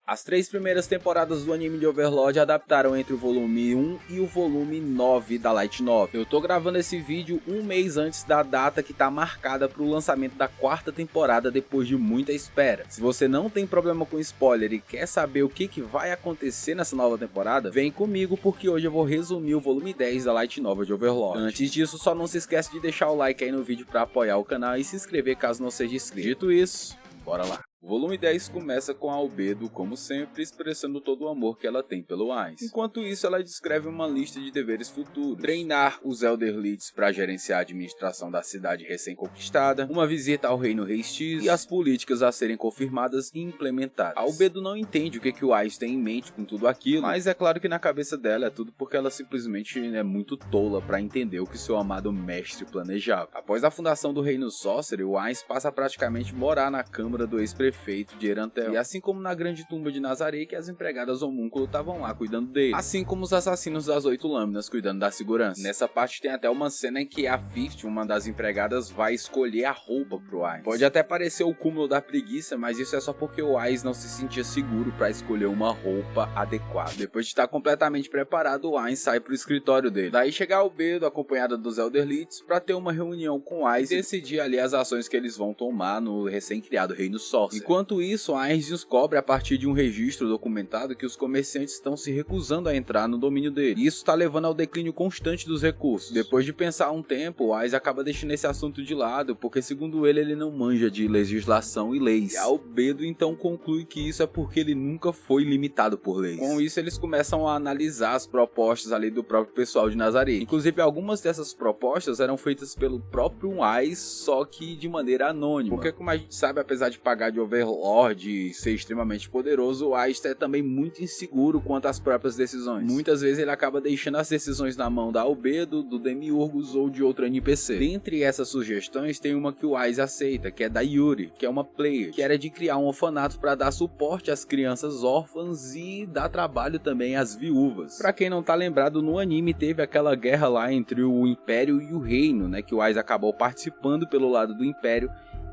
As 3 primeiras temporadas do anime de Overlord adaptaram entre o volume 1 e o volume 9 da Light Novel. Eu tô gravando esse vídeo um mês antes da data que tá marcada para o lançamento da 4ª temporada depois de muita espera. Se você não tem problema com spoiler e quer saber o que vai acontecer nessa nova temporada, vem comigo porque hoje eu vou resumir o volume 10 da Light Novel de Overlord. Antes disso, só não se esquece de deixar o like aí no vídeo para apoiar o canal e se inscrever caso não seja inscrito. Dito isso, bora lá! O volume 10 começa com a Albedo, como sempre, expressando todo o amor que ela tem pelo Ainz. Enquanto isso, ela descreve uma lista de deveres futuros: treinar os Elderlights para gerenciar a administração da cidade recém-conquistada, uma visita ao reino Rei X e as políticas a serem confirmadas e implementadas. A Albedo não entende o que o Ainz tem em mente com tudo aquilo, mas é claro que na cabeça dela é tudo porque ela simplesmente é muito tola para entender o que seu amado mestre planejava. Após a fundação do reino Sorcery, o Ainz passa a praticamente morar na câmara do ex-prefeito de Erantel, e assim como na grande tumba de Nazaré, que as empregadas homúnculo estavam lá cuidando dele, assim como os assassinos das 8 lâminas cuidando da segurança. Nessa parte tem até uma cena em que a 50, uma das empregadas, vai escolher a roupa pro Ainz. Pode até parecer o cúmulo da preguiça, mas isso é só porque o Ainz não se sentia seguro para escolher uma roupa adequada. Depois de estar completamente preparado, o Ainz sai pro escritório dele. Daí chega a Albedo, acompanhada dos Elderlights, para ter uma reunião com o Ainz e decidir ali as ações que eles vão tomar no recém-criado reino Sorcery. Enquanto isso, a Ainz descobre a partir de um registro documentado que os comerciantes estão se recusando a entrar no domínio dele. Isso está levando ao declínio constante dos recursos. Depois de pensar um tempo, o Ainz acaba deixando esse assunto de lado, porque segundo ele não manja de legislação e leis. E a Albedo então conclui que isso é porque ele nunca foi limitado por leis. Com isso, eles começam a analisar as propostas ali do próprio pessoal de Nazaré. Inclusive, algumas dessas propostas eram feitas pelo próprio Ainz, só que de maneira anônima. Porque, como a gente sabe, apesar de pagar de Overlord e ser extremamente poderoso, o Ainz é também muito inseguro quanto às próprias decisões. Muitas vezes ele acaba deixando as decisões na mão da Albedo, do Demiurgos ou de outro NPC. Dentre essas sugestões tem uma que o Ainz aceita, que é da Yuri, que é uma player, que era de criar um orfanato para dar suporte às crianças órfãs e dar trabalho também às viúvas. Pra quem não tá lembrado, no anime teve aquela guerra lá entre o Império e o Reino, né, que o Ainz acabou participando pelo lado do Império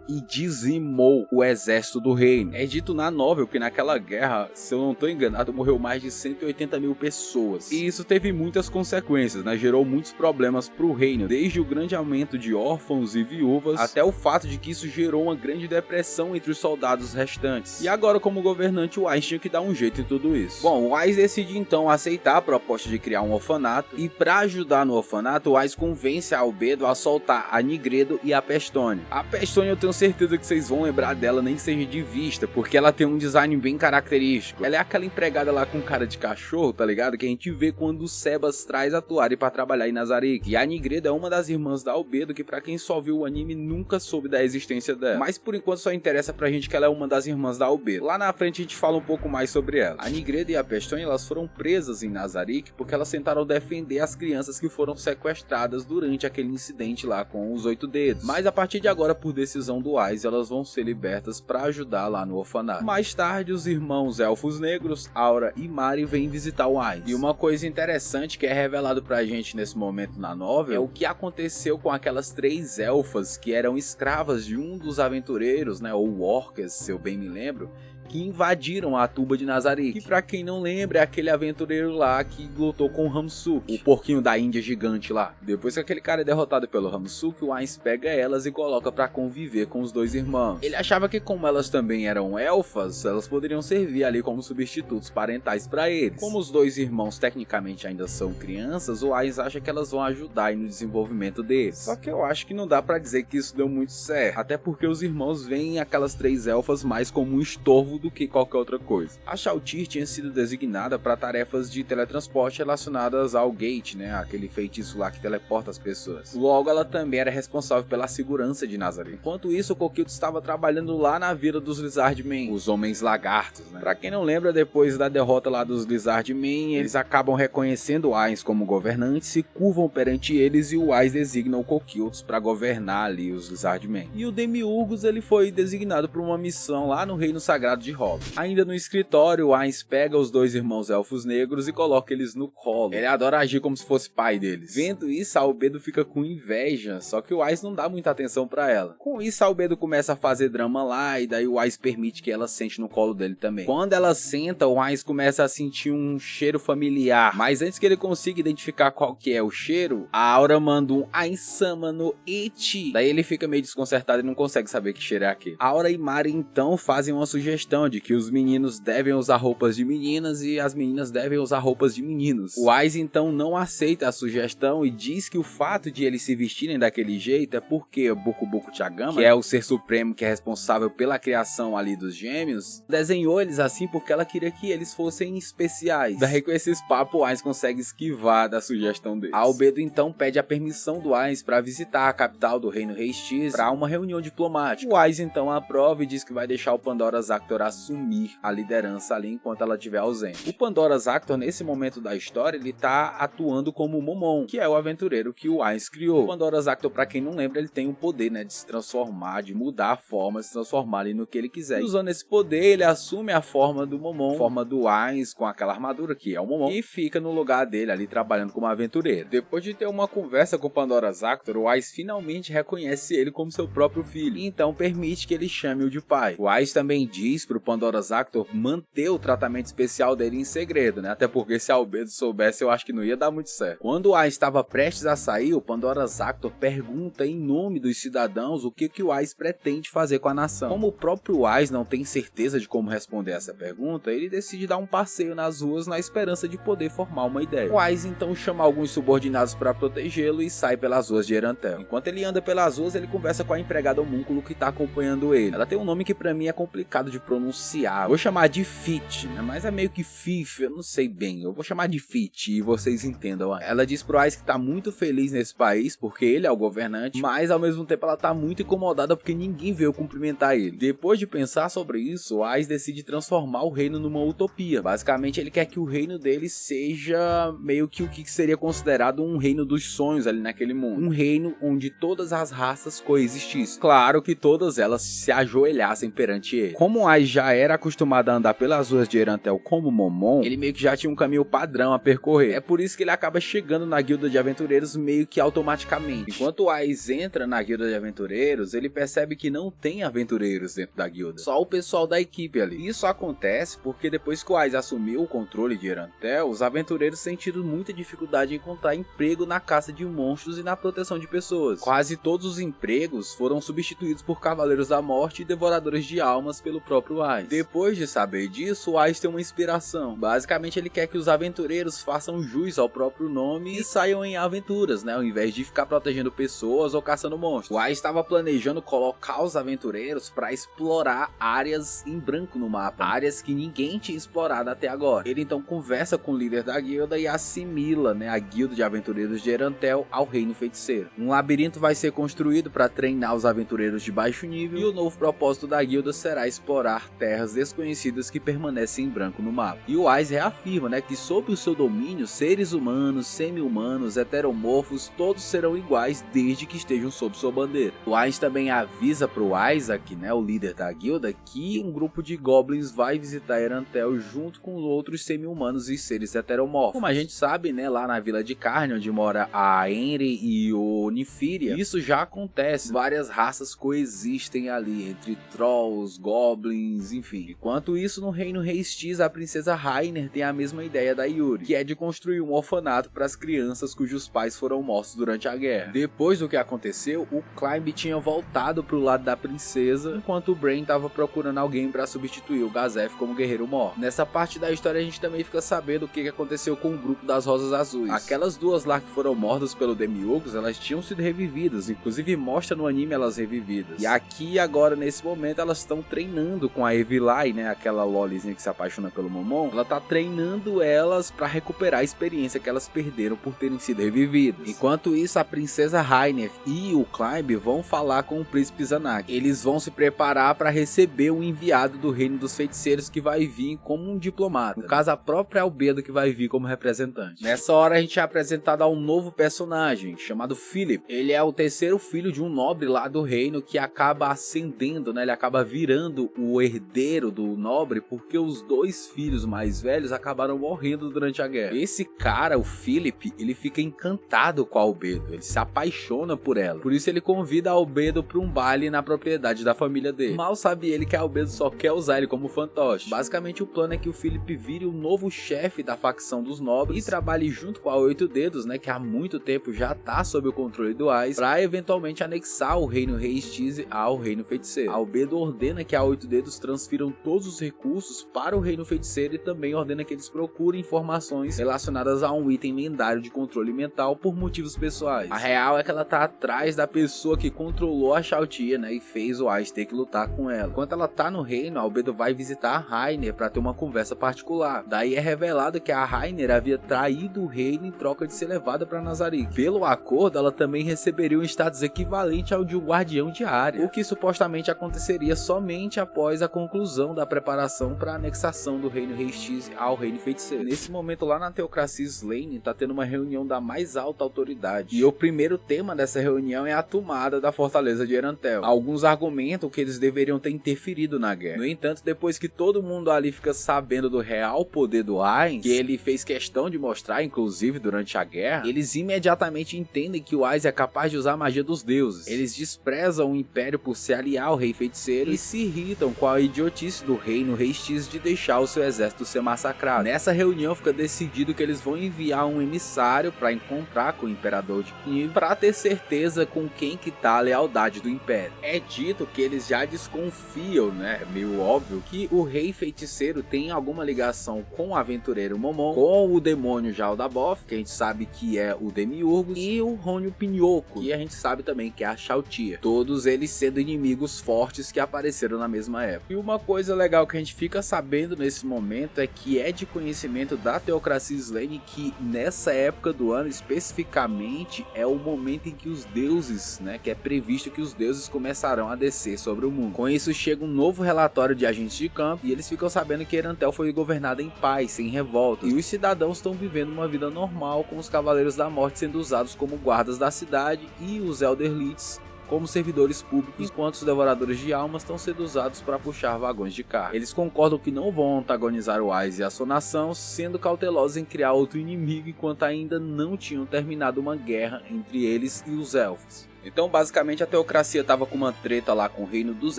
e dizimou o exército do reino. É dito na novel que naquela guerra, se eu não estou enganado, morreu mais de 180 mil pessoas. E isso teve muitas consequências, né? Gerou muitos problemas para o reino, desde o grande aumento de órfãos e viúvas, até o fato de que isso gerou uma grande depressão entre os soldados restantes. E agora, como governante, o Ainz tinha que dar um jeito em tudo isso. Bom, o Ainz decide então aceitar a proposta de criar um orfanato, e para ajudar no orfanato, o Ainz convence a Albedo a soltar a Nigredo e a Pestone. A Pestone eu tenho certeza que vocês vão lembrar dela, nem seja de vista, porque ela tem um design bem característico. Ela é aquela empregada lá com cara de cachorro, tá ligado? Que a gente vê quando o Sebas traz a Tuari pra trabalhar em Nazaré. E a Nigredo é uma das irmãs da Albedo, que pra quem só viu o anime nunca soube da existência dela. Mas por enquanto só interessa pra gente que ela é uma das irmãs da Albedo. Lá na frente a gente fala um pouco mais sobre ela. A Nigredo e a Pestone, elas foram presas em Nazaré porque elas tentaram defender as crianças que foram sequestradas durante aquele incidente lá com os 8 dedos. Mas a partir de agora, por decisão do Ainz, elas vão ser libertas para ajudar lá no orfanato. Mais tarde, os irmãos Elfos Negros, Aura e Mari vêm visitar o Ainz. E uma coisa interessante que é revelado pra gente nesse momento na novel é o que aconteceu com aquelas 3 elfas que eram escravas de um dos aventureiros, né, ou orcas, se eu bem me lembro, que invadiram a tumba de Nazaré. Que pra quem não lembra, é aquele aventureiro lá que lutou com o Hamsuk, o porquinho da Índia gigante lá. Depois que aquele cara é derrotado pelo Hamsuk, o Ainz pega elas e coloca pra conviver com os 2 irmãos. Ele achava que como elas também eram elfas, elas poderiam servir ali como substitutos parentais pra eles. Como os 2 irmãos tecnicamente ainda são crianças, o Ainz acha que elas vão ajudar aí no desenvolvimento deles. Só que eu acho que não dá pra dizer que isso deu muito certo, até porque os irmãos veem aquelas 3 elfas mais como um estorvo do que qualquer outra coisa. A Shalltear tinha sido designada para tarefas de teletransporte relacionadas ao Gate, né, aquele feitiço lá que teleporta as pessoas. Logo, ela também era responsável pela segurança de Nazaré. Enquanto isso, o Coquito estava trabalhando lá na vila dos Lizardmen, os Homens Lagartos, né? Pra quem não lembra, depois da derrota lá dos Lizardmen, eles acabam reconhecendo o Ainz como governante, se curvam perante eles e o Ainz designa o Coquiltos para governar ali os Lizardmen. E o Demiurgos, ele foi designado para uma missão lá no Reino Sagrado de hobby. Ainda no escritório, o Ainz pega os dois irmãos elfos negros e coloca eles no colo. Ele adora agir como se fosse pai deles. Vendo isso, a Albedo fica com inveja, só que o Ainz não dá muita atenção pra ela. Com isso, a Albedo começa a fazer drama lá, e daí o Ainz permite que ela sente no colo dele também. Quando ela senta, o Ainz começa a sentir um cheiro familiar, mas antes que ele consiga identificar qual que é o cheiro, a Aura manda um Ainz-sama no Ichi. Daí ele fica meio desconcertado e não consegue saber que cheiro é aquele. Aura e Mari então fazem uma sugestão de que os meninos devem usar roupas de meninas e as meninas devem usar roupas de meninos. O Ainz então não aceita a sugestão e diz que o fato de eles se vestirem daquele jeito é porque o Boku Boku Chagama, que é o ser supremo que é responsável pela criação ali dos gêmeos, desenhou eles assim porque ela queria que eles fossem especiais. Daí com esses papos o Ainz consegue esquivar da sugestão deles. A Albedo então pede a permissão do Ainz para visitar a capital do Reino Rei X para uma reunião diplomática. O Ainz então aprova e diz que vai deixar o Pandora Zactor assumir a liderança ali enquanto ela estiver ausente. O Pandora Zactor, nesse momento da história, ele tá atuando como Momon, que é o aventureiro que o Ainz criou. O Pandora Zactor, pra quem não lembra, ele tem o poder, né, de se transformar, de mudar a forma, de se transformar ali no que ele quiser. E usando esse poder, ele assume a forma do Momon, a forma do Ainz, com aquela armadura que é o Momon, e fica no lugar dele ali trabalhando como aventureiro. Depois de ter uma conversa com o Pandora Zactor, o Ainz finalmente reconhece ele como seu próprio filho, e então permite que ele chame-o de pai. O Ainz também diz pro Pandora Zactor manter o tratamento especial dele em segredo, né, até porque se a Albedo soubesse, eu acho que não ia dar muito certo. Quando o Ainz estava prestes a sair, o Pandora Zactor pergunta em nome dos cidadãos o que o Ainz pretende fazer com a nação. Como o próprio Ainz não tem certeza de como responder essa pergunta, ele decide dar um passeio nas ruas na esperança de poder formar uma ideia. O Ainz então chama alguns subordinados para protegê-lo e sai pelas ruas de Erantel. Enquanto ele anda pelas ruas, ele conversa com a empregada homúnculo que está acompanhando ele. Ela tem um nome que para mim é complicado de pronunciar. Vou chamar de Fit, né? Mas é meio que Fif, eu não sei bem. Eu vou chamar de Fit e vocês entendam. Ela diz pro Ainz que tá muito feliz nesse país porque ele é o governante, mas ao mesmo tempo ela tá muito incomodada porque ninguém veio cumprimentar ele. Depois de pensar sobre isso, o Ainz decide transformar o reino numa utopia. Basicamente ele quer que o reino dele seja meio que o que seria considerado um reino dos sonhos ali naquele mundo. Um reino onde todas as raças coexistissem. Claro que todas elas se ajoelhassem perante ele. Como o Ainz já era acostumado a andar pelas ruas de Erantel como Momon, ele meio que já tinha um caminho padrão a percorrer. É por isso que ele acaba chegando na guilda de aventureiros meio que automaticamente. Enquanto o Ainz entra na guilda de aventureiros, ele percebe que não tem aventureiros dentro da guilda, só o pessoal da equipe ali. Isso acontece porque depois que o Ainz assumiu o controle de Erantel, os aventureiros sentiram muita dificuldade em encontrar emprego na caça de monstros e na proteção de pessoas. Quase todos os empregos foram substituídos por Cavaleiros da Morte e Devoradores de Almas pelo próprio Ainz. Depois de saber disso, o Ainz tem uma inspiração. Basicamente ele quer que os aventureiros façam jus ao próprio nome e saiam em aventuras, né, ao invés de ficar protegendo pessoas ou caçando monstros. O Ainz estava planejando colocar os aventureiros para explorar áreas em branco no mapa, áreas que ninguém tinha explorado até agora. Ele então conversa com o líder da guilda e assimila, né, a guilda de aventureiros de Erantel ao reino feiticeiro. Um labirinto vai ser construído para treinar os aventureiros de baixo nível e o novo propósito da guilda será explorar terras desconhecidas que permanecem em branco no mapa. E o Ainz reafirma, né, que sob o seu domínio, seres humanos, semi-humanos, heteromorfos, todos serão iguais desde que estejam sob sua bandeira. O Ainz também avisa pro Isaac, né, o líder da guilda, que um grupo de goblins vai visitar Erantel junto com outros semi-humanos e seres heteromorfos. Como a gente sabe, né, lá na Vila de Carne, onde mora a Henry e o Nymphyria, isso já acontece. Várias raças coexistem ali, entre trolls, goblins, enfim. Enquanto isso, no Reino Rei X, a princesa Rainer tem a mesma ideia da Yuri, que é de construir um orfanato para as crianças cujos pais foram mortos durante a guerra. Depois do que aconteceu, o Climb tinha voltado pro lado da princesa, enquanto o Brain estava procurando alguém para substituir o Gazef como guerreiro morto. Nessa parte da história a gente também fica sabendo o que aconteceu com o grupo das Rosas Azuis. Aquelas duas lá que foram mortas pelo Demiurgos, elas tinham sido revividas, inclusive mostra no anime elas revividas. E aqui agora nesse momento elas estão treinando com a Evilai, né, aquela lolizinha que se apaixona pelo Momon. Ela tá treinando elas para recuperar a experiência que elas perderam por terem sido revividas. Enquanto isso, a princesa Rainer e o Climb vão falar com o príncipe Zanak. Eles vão se preparar para receber um enviado do reino dos feiticeiros que vai vir como um diplomata. No caso, a própria Albedo que vai vir como representante. Nessa hora a gente é apresentado a um novo personagem chamado Philip. Ele é o terceiro filho de um nobre lá do reino que acaba ascendendo, né? Ele acaba virando o herdeiro do nobre porque os dois filhos mais velhos acabaram morrendo durante a guerra. Esse cara, o Philip, ele fica encantado com a Albedo, ele se apaixona por ela. Por isso ele convida a Albedo para um baile na propriedade da família dele. Mal sabe ele que a Albedo só quer usar ele como fantoche. Basicamente o plano é que o Philip vire o novo chefe da facção dos nobres e trabalhe junto com a Oito Dedos, né, que há muito tempo já tá sob o controle do Ais, para eventualmente anexar o reino Reistize ao reino feiticeiro. A Albedo ordena que a Oito Dedos transfiram todos os recursos para o reino feiticeiro e também ordena que eles procurem informações relacionadas a um item lendário de controle mental por motivos pessoais. A real é que ela tá atrás da pessoa que controlou a Shao Tia, né, e fez o Ais ter que lutar com ela. Enquanto ela tá no reino, a Albedo vai visitar a Rainer para ter uma conversa particular. Daí é revelado que a Rainer havia traído o reino em troca de ser levada para Nazarick. Pelo acordo, ela também receberia um status equivalente ao de um guardião de área, o que supostamente aconteceria somente após a conclusão da preparação para a anexação do reino Reistize ao reino feiticeiro. Nesse momento lá na Teocracia Slane tá tendo uma reunião da mais alta autoridade, e o primeiro tema dessa reunião é a tomada da fortaleza de Erantel. Alguns argumentam que eles deveriam ter interferido na guerra. No entanto, depois que todo mundo ali fica sabendo do real poder do Ais, que ele fez questão de mostrar inclusive durante a guerra, eles imediatamente entendem que o Ais é capaz de usar a magia dos deuses. Eles desprezam o Império por se aliar ao rei feiticeiro e se irritam com a idiotice do reino Reistize de deixar o seu exército ser massacrado. Nessa reunião fica decidido que eles vão enviar um emissário para encontrar com o Imperador de Kniv para ter certeza com quem que tá a lealdade do Império. É dito que eles já desconfiam, né, meio óbvio, que o rei feiticeiro tem alguma ligação com o aventureiro Momon, com o demônio Jaldabaoth, que a gente sabe que é o Demiurgos, e o Rônio Pinhoco, que a gente sabe também que é a Shao Tia. Todos eles sendo inimigos fortes que apareceram na mesma época. E uma coisa legal que a gente fica sabendo nesse momento é que é de conhecimento da Teocracia Slane que nessa época do ano especificamente é o momento em que os deuses, né, que é previsto que os deuses começarão a descer sobre o mundo. Com isso chega um novo relatório de agentes de campo e eles ficam sabendo que Erantel foi governada em paz, sem revoltas, e os cidadãos estão vivendo uma vida normal, com os Cavaleiros da Morte sendo usados como guardas da cidade e os Elderlites como servidores públicos, enquanto os Devoradores de Almas estão sendo usados para puxar vagões de carga. Eles concordam que não vão antagonizar o Ais e a sua nação, sendo cautelosos em criar outro inimigo enquanto ainda não tinham terminado uma guerra entre eles e os Elfos. Então basicamente a Teocracia estava com uma treta lá com o reino dos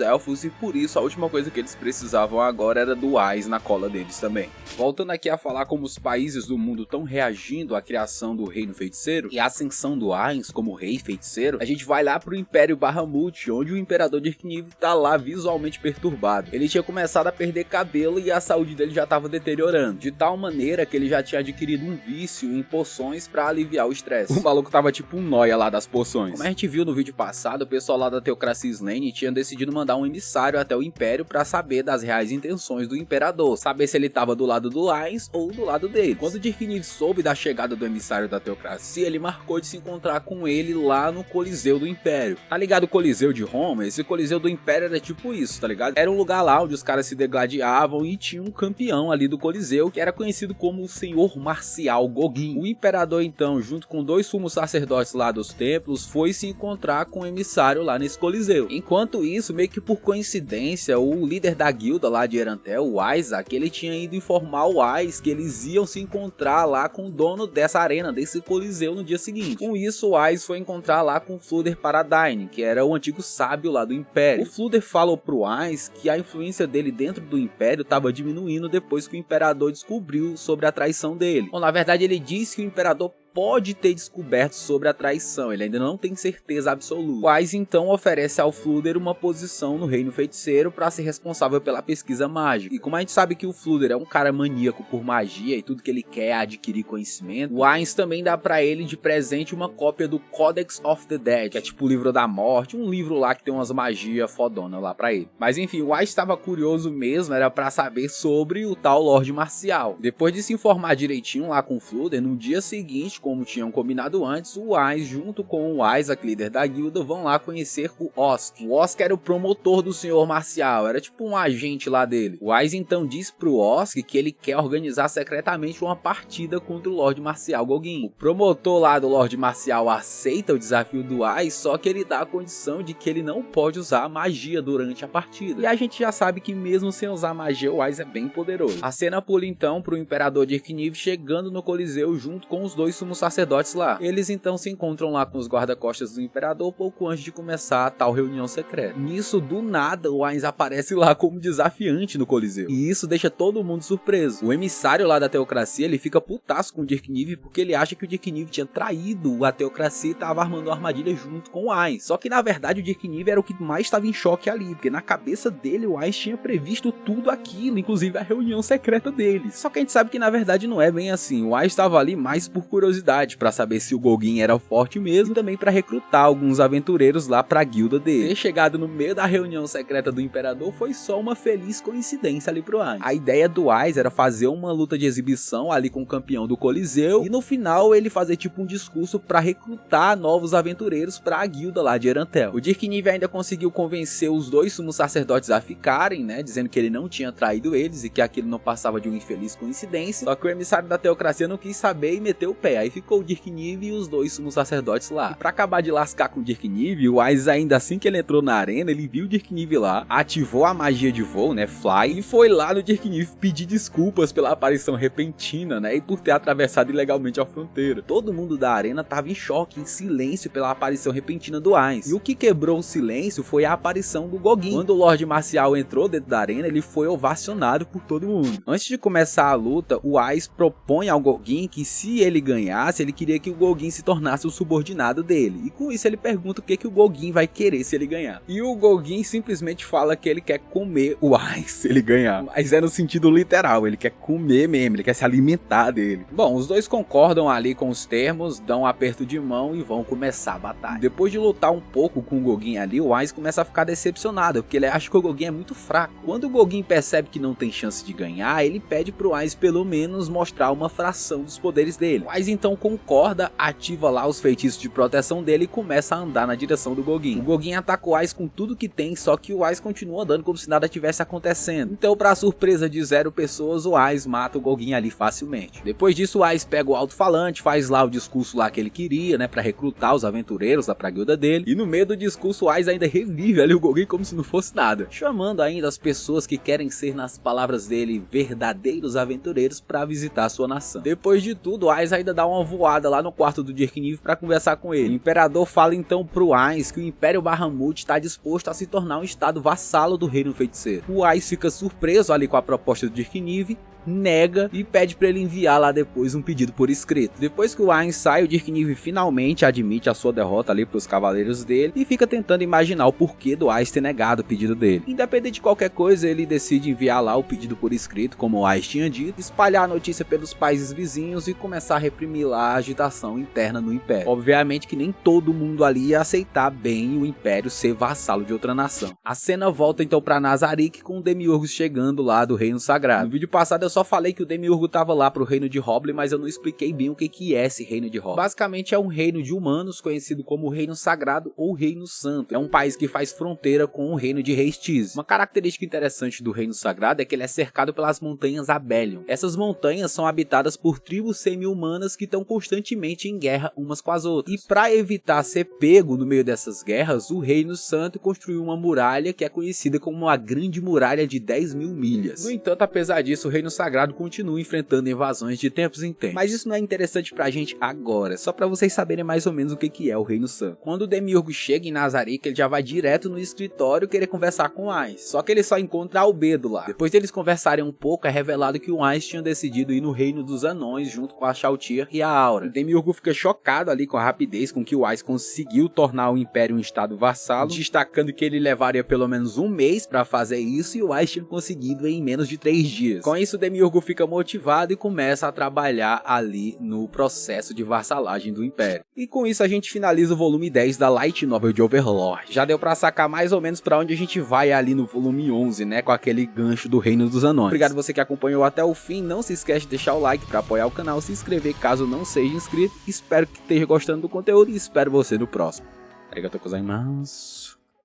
elfos e por isso a última coisa que eles precisavam agora era do Ais na cola deles também. Voltando aqui a falar como os países do mundo estão reagindo à criação do reino feiticeiro e à ascensão do Ais como rei feiticeiro, a gente vai lá pro Império Bahamut, onde o Imperador Dirkniv tá lá visualmente perturbado. Ele tinha começado a perder cabelo e a saúde dele já estava deteriorando, de tal maneira que ele já tinha adquirido um vício em poções para aliviar o estresse. O maluco tava tipo um nóia lá das poções. Como a gente viu no vídeo passado, o pessoal lá da Teocracia Slane tinha decidido mandar um emissário até o Império para saber das reais intenções do Imperador, saber se ele estava do lado do Ais ou do lado dele. Quando Dirkniv soube da chegada do emissário da Teocracia, ele marcou de se encontrar com ele lá no Coliseu do Império. Tá ligado o Coliseu de Roma? Esse Coliseu do Império era tipo isso, tá ligado? Era um lugar lá onde os caras se degladiavam e tinha um campeão ali do Coliseu que era conhecido como o Senhor Marcial Gogin. O Imperador então, junto com dois sumos sacerdotes lá dos templos, foi se encontrar com o emissário lá nesse Coliseu. Enquanto isso, meio que por coincidência, o líder da guilda lá de Erantel, o Isaac, ele tinha ido informar o Ais que eles iam se encontrar lá com o dono dessa arena, desse Coliseu no dia seguinte. Com isso, o Ais foi encontrar lá com o Fluder Paradine, que era o antigo sábio lá do Império. O Fluder falou pro Ais que a influência dele dentro do Império estava diminuindo depois que o Imperador descobriu sobre a traição dele. Bom, na verdade ele disse que o Imperador pode ter descoberto sobre a traição, ele ainda não tem certeza absoluta. O Ais então oferece ao Fluder uma posição no reino feiticeiro para ser responsável pela pesquisa mágica. E como a gente sabe que o Fluder é um cara maníaco por magia e tudo que ele quer é adquirir conhecimento, o Ais também dá para ele de presente uma cópia do Codex of the Dead, que é tipo o livro da morte, um livro lá que tem umas magias fodona lá para ele. Mas enfim, o Ais estava curioso mesmo, era para saber sobre o tal Lorde Marcial. Depois de se informar direitinho lá com o Fluder, no dia seguinte, como tinham combinado antes, o Weiss, junto com o Isaac, líder da guilda, vão lá conhecer o Osk. O Osk era o promotor do Senhor Marcial, era tipo um agente lá dele. O Weiss então diz pro Osk que ele quer organizar secretamente uma partida contra o Lorde Marcial Gogin. O promotor lá do Lorde Marcial aceita o desafio do Weiss, só que ele dá a condição de que ele não pode usar magia durante a partida. E a gente já sabe que mesmo sem usar magia, o Weiss é bem poderoso. A cena pula então pro Imperador Dirkniv chegando no Coliseu junto com os dois sumos sacerdotes lá. Eles então se encontram lá com os guarda-costas do Imperador pouco antes de começar a tal reunião secreta. Nisso, do nada, o Weiss aparece lá como desafiante no Coliseu. E isso deixa todo mundo surpreso. O emissário lá da Teocracia, ele fica putaço com o Dirkniv porque ele acha que o Dirkniv tinha traído a Teocracia e tava armando uma armadilha junto com o Weiss. Só que na verdade o Dirkniv era o que mais estava em choque ali, porque na cabeça dele o Weiss tinha previsto tudo aquilo, inclusive a reunião secreta deles. Só que a gente sabe que na verdade não é bem assim. O Weiss estava ali mais por curiosidade, para saber se o Gogin era forte mesmo, e também para recrutar alguns aventureiros lá para a guilda dele. Ter chegado no meio da reunião secreta do Imperador foi só uma feliz coincidência ali pro Weiss. A ideia do Weiss era fazer uma luta de exibição ali com o campeão do Coliseu, e no final ele fazer tipo um discurso para recrutar novos aventureiros para a guilda lá de Erantel. O Dirkniv ainda conseguiu convencer os dois sumos sacerdotes a ficarem, né, dizendo que ele não tinha traído eles e que aquilo não passava de uma infeliz coincidência. Só que o emissário da Teocracia não quis saber e meteu o pé. Aí ficou o Dirkniv e os dois sumos sacerdotes lá. E pra acabar de lascar com o Dirkniv, o Weiss, ainda assim que ele entrou na arena, ele viu o Dirkniv lá, ativou a magia de voo, né, Fly, e foi lá no Dirkniv pedir desculpas pela aparição repentina, né, e por ter atravessado ilegalmente a fronteira. Todo mundo da arena tava em choque, em silêncio pela aparição repentina do Weiss. E o que quebrou o silêncio foi a aparição do Gogin. Quando o Lorde Marcial entrou dentro da arena, ele foi ovacionado por todo mundo. Antes de começar a luta, o Weiss propõe ao Gogin que se ele ganhasse, ele queria que o Gogin se tornasse o subordinado dele. E com isso ele pergunta o que o Gogin vai querer se ele ganhar. E o Gogin simplesmente fala que ele quer comer o Weiss se ele ganhar. Mas é no sentido literal, ele quer comer mesmo, ele quer se alimentar dele. Bom, os dois concordam ali com os termos, dão um aperto de mão e vão começar a batalha. Depois de lutar um pouco com o Gogin ali, o Weiss começa a ficar decepcionado, porque ele acha que o Gogin é muito fraco. Quando o Gogin percebe que não tem chance de ganhar, ele pede pro Weiss pelo menos mostrar uma fração dos poderes dele. O Weiss então concorda, ativa lá os feitiços de proteção dele e começa a andar na direção do Gogin. O Gogin ataca o Weiss com tudo que tem, só que o Weiss continua andando como se nada tivesse acontecendo. Então, pra surpresa de 0 pessoas, o Weiss mata o Gogin ali facilmente. Depois disso, o Weiss pega o alto-falante, faz lá o discurso lá que ele queria, né, pra recrutar os aventureiros lá pra guilda dele. E no meio do discurso, o Weiss ainda revive ali o Gogin como se não fosse nada, chamando ainda as pessoas que querem ser, nas palavras dele, verdadeiros aventureiros pra visitar sua nação. Depois de tudo, o Weiss ainda dá uma voada lá no quarto do Dirkniv pra conversar com ele. O Imperador fala então pro Weiss que o Império Bahamut está disposto a se tornar um estado vassalo do Reino Feiticeiro. O Weiss fica surpreso ali com a proposta do Dirkniv, nega e pede para ele enviar lá depois um pedido por escrito. Depois que o Weiss sai, o Dirkniv finalmente admite a sua derrota ali para os cavaleiros dele e fica tentando imaginar o porquê do Weiss ter negado o pedido dele. Independente de qualquer coisa, ele decide enviar lá o pedido por escrito, como o Weiss tinha dito, espalhar a notícia pelos países vizinhos e começar a reprimir lá a agitação interna no Império. Obviamente que nem todo mundo ali ia aceitar bem o Império ser vassalo de outra nação. A cena volta então para Nazarick com o Demiurgos chegando lá do Reino Sagrado. No vídeo passado eu só falei que o Demiurgo tava lá pro reino de Hoblin, mas eu não expliquei bem o que é esse reino de Hoblin. Basicamente é um reino de humanos conhecido como Reino Sagrado ou Reino Santo. É um país que faz fronteira com o reino de Hestis. Uma característica interessante do Reino Sagrado é que ele é cercado pelas montanhas Abelion. Essas montanhas são habitadas por tribos semi-humanas que estão constantemente em guerra umas com as outras. E para evitar ser pego no meio dessas guerras, o Reino Santo construiu uma muralha que é conhecida como a Grande Muralha de 10.000 milhas. No entanto, apesar disso, o Reino Sagrado continua enfrentando invasões de tempos em tempos. Mas isso não é interessante pra gente agora, só pra vocês saberem mais ou menos o que é o Reino Santo. Quando o Demiurgo chega em Nazarick, ele já vai direto no escritório querer conversar com o Weiss. Só que ele só encontra Albedo lá. Depois deles conversarem um pouco, é revelado que o Weiss tinha decidido ir no Reino dos Anões junto com a Shaotir e a Aura. O Demiurgo fica chocado ali com a rapidez com que o Weiss conseguiu tornar o Império um estado vassalo, destacando que ele levaria pelo menos um mês pra fazer isso e o Weiss tinha conseguido em menos de 3 dias. Com isso, o Demiurgo Demiurgo fica motivado e começa a trabalhar ali no processo de vassalagem do Império. E com isso a gente finaliza o volume 10 da Light Novel de Overlord. Já deu pra sacar mais ou menos pra onde a gente vai ali no volume 11, né, com aquele gancho do Reino dos Anões. Obrigado você que acompanhou até o fim, não se esquece de deixar o like pra apoiar o canal, se inscrever caso não seja inscrito. Espero que esteja gostando do conteúdo e espero você no próximo. Arigatou gozaimasu.